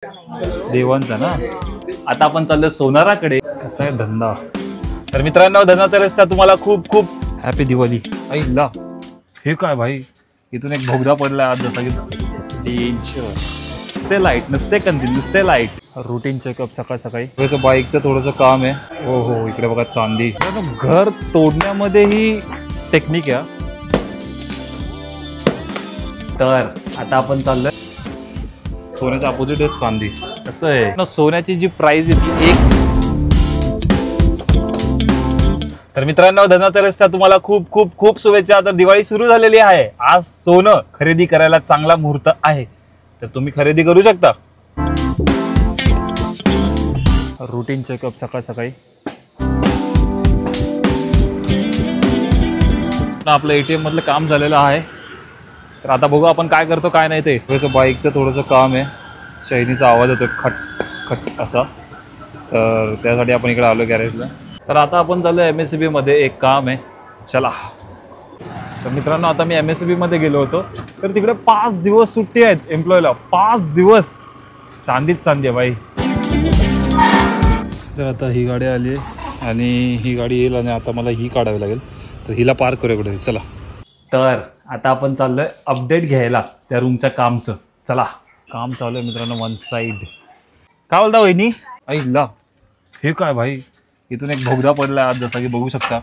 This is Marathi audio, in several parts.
देवांचा ना. आता आपण चाललो सोनाराकडे. कसा आहे धंदा. तर मित्रांनो, धनातेरसचा तुम्हाला खूप खूप हॅपी दिवाळी. आईला हे काय भाई, इथून एक भोगदा पडला आज जसा की डेंजर. नुसते लाईट, नुसते कंदील, नुसते लाईट. रुटीन चेकअप सकाळ सकाळी. थोडंसं बाईकचं थोडंसं काम आहे. हो हो, इकडे बघा चांदी. घर तोडण्यामध्ये ही टेक्निक आहे. तर आता आपण चाललोय सोन्याच्या अपोजिट आहे चांदी. कसं आहे सोन्याची जी प्राइस येते एक. तर मित्रांनो, धनतेरसच्या तुम्हाला खूप खूप खूप शुभेच्छा. तर दिवाळी सुरू झालेली आहे. आज सोनं खरेदी करायला चांगला मुहूर्त आहे, तर तुम्ही खरेदी करू शकता. रुटीन चेकअप सकाळ सकाळी. आपलं एटीएम मधलं काम झालेलं आहे. तर आता बघू आपण काय करतो काय नाही ते. थोडंसं बाईकचं थोडंसं काम आहे. शैनीचा आवाज येतो खट खट असा. तर त्यासाठी आपण इकडे आलो गॅरेजला. तर आता आपण चाललो MSCB मध्ये, एक काम आहे. चला. तर मित्रांनो, आता मी MSCB मध्ये गेलो होतो. तर तिकडे 5 दिवस सुट्टी आहेत एम्प्लॉयला. 5 दिवस चांदीच चांदी आहे बाई. तर आता ही गाडी आली आणि ही गाडी येईल आणि आता मला ही काढावी लागेल. तर हिला पार्क करूया कुठे. चला. तर आता आपण चाललोय अपडेट घ्यायला त्या रूमच्या कामचं. चला. काम चालू आहे मित्रांनो वन साइड. काय बोलता वहिनी. आईला हे काय भाई, इथून एक भोगदा पडला आज जसा की बघू शकता.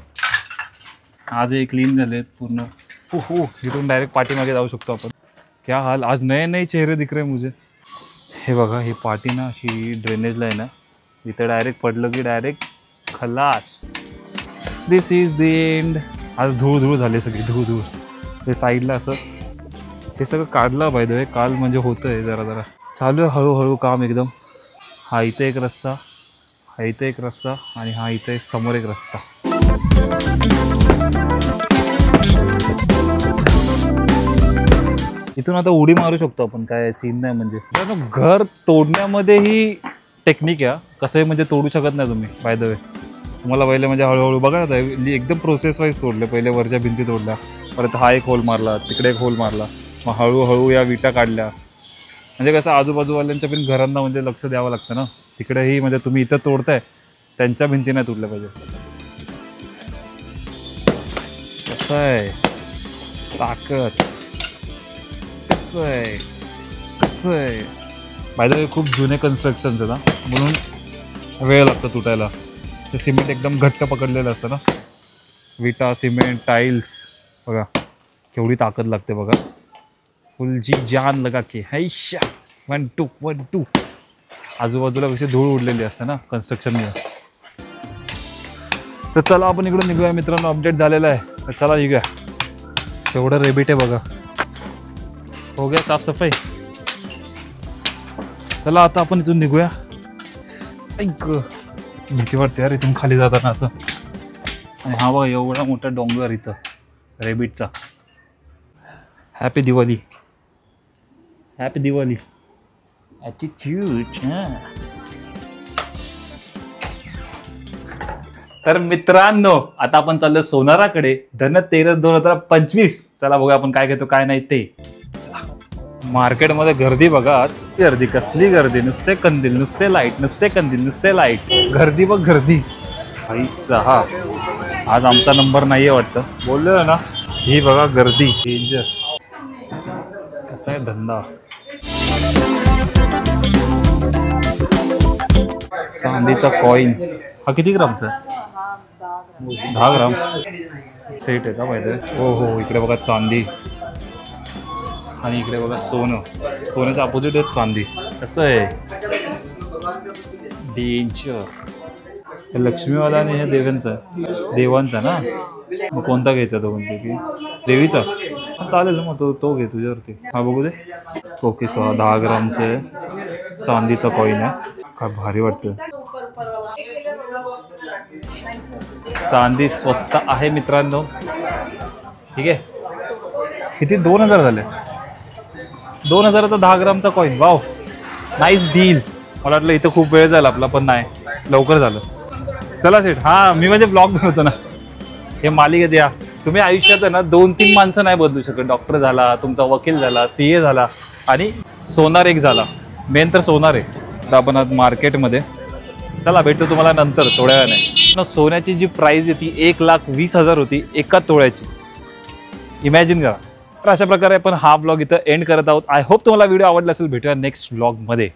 आज हे क्लीन झालेत पूर्ण. हो हो, इथून डायरेक्ट पाठीमागे जाऊ शकतो आपण. क्या हाल, आज नए नए चेहरे दिख रहे मुझे. हे बघा, ही पाठी ना अशी ड्रेनेजला आहे ना, इथं डायरेक्ट पडलं की डायरेक्ट खलास. दिस इज द एंड. आज धूळ धूळ झाली सगळी, धूळ धूळ. हे साईडला असं हे सगळं काढलं पाहिजे वे काल, म्हणजे होतं आहे जरा जरा. चालू आहे हळूहळू काम एकदम. हा इथं एक रस्ता, हा इथं एक रस्ता आणि हा इथं एक समोर एक रस्ता. इथून आता उडी मारू शकतो आपण, काय सीन नाही. म्हणजे घर तोडण्यामध्ये ही टेक्निक आहे. कसंही म्हणजे तोडू शकत नाही तुम्ही बाय द वे. तुम्हाला पहिले म्हणजे हळूहळू बघा ना, एकदम प्रोसेस वाईज तोडले. पहिले वरच्या भिंती तोडल्या, परत हा एक होल मारला, तिकडे एक होल मारला, मग हळूहळू या विटा काढल्या. म्हणजे कसं आजूबाजूवाल्यांच्या पण घरांना म्हणजे लक्ष द्यावं लागतं ना. तिकडेही म्हणजे तुम्ही इथं तोडताय, त्यांच्या भिंती नाही तोडल्या पाहिजे. कसं आहे ताकद, कसं आहे कसं आहे. बाय द वे खूप जुने कन्स्ट्रक्शन्स आहेत ना, म्हणून वेळ लागतो तुटायला. ते सिमेंट एकदम घट्ट पकडलेलं असतं ना. विटा, सिमेंट, टाईल्स बघा केवढी ताकद लागते बघा. फुल जी जान लगा के हैशा. 1 2 1 2. आजूबाजूला कशी धूळ उडलेली असते ना कन्स्ट्रक्शनमुळे. तर चला आपण इकडून निघूया मित्रांनो. अपडेट झालेला आहे. तर चला निघूया. तेवढं रेबिट आहे बघा. हो गया साफसफाई. चला आता आपण इथून निघूया. ऐक भीती वाटते यार इथून खाली जाताना असं. आणि हा बघा एवढा मोठा डोंगर इथं रेबिटचा. Happy Diwali. Happy Diwali. Attitude. तर मित्रांनो, आता आपण चाललो सोनाराकडे. धनतेरस 2025. चला बघा आपण काय घेतो काय नाही ते. चला. मार्केटमध्ये गर्दी बघा. आज गर्दी, कसली गर्दी. नुसते कंदील, नुसते लाईट, नुसते कंदील, नुसते लाईट. गर्दी बघ गर्दी. भाई सहा, आज आमचा नंबर नाहीये वाटतं. बोललो ना. ही बघा गर्दी डेंजर. कसा आहे धंदा. चांदीचा कॉइन. हा किती ग्रामचा आहे. 10 ग्राम सेट आहे का माहिती आहे. हो हो, इकडे बघा चांदी आणि इकडे बघा सोनं. सोन्याच्या अपोजिट आहे चांदी. कसं आहे डेंजर. हे लक्ष्मीवाला आणि हे देवांचा आहे. देवांचा ना. मग कोणता घ्यायचा तो म्हणते की देवीचा. चालेल मग तो घे तुझ्यावरती. हा बघू दे. ओके. 10 ग्रामचे चांदीचा कॉइन आहे. काय भारी वाटतं. चांदी स्वस्त आहे मित्रांनो. ठीक आहे. किती 2000 झाले. 2000चा 10 ग्रामचा कॉइन. Wow, nice deal. मला वाटलं इथं खूप वेळ झाला आपला, पण नाही, लवकर झालं. चला सेठ. हां, मी म्हणजे ब्लॉग बनवतो ना. हे मालिकेत या. तुम्ही आयुष्यात आहे ना 2-3 माणसं नाही बदलू शकत. डॉक्टर झाला, तुमचा वकील झाला, CA झाला आणि सोनार एक झाला. मेन तर सोनार आहे. आता आपण आज मार्केटमध्ये, चला भेटतो तुम्हाला नंतर थोड्या वेळाने. सोन्याची जी प्राइस आहे ती 1,20,000 होती एका तोळ्याची. इमॅजिन करा. तर अशा प्रकारे आपण हा ब्लॉग इथं एंड करत आहोत. आय होप तुम्हाला व्हिडिओ आवडला असेल. भेटूया नेक्स्ट ब्लॉगमध्ये.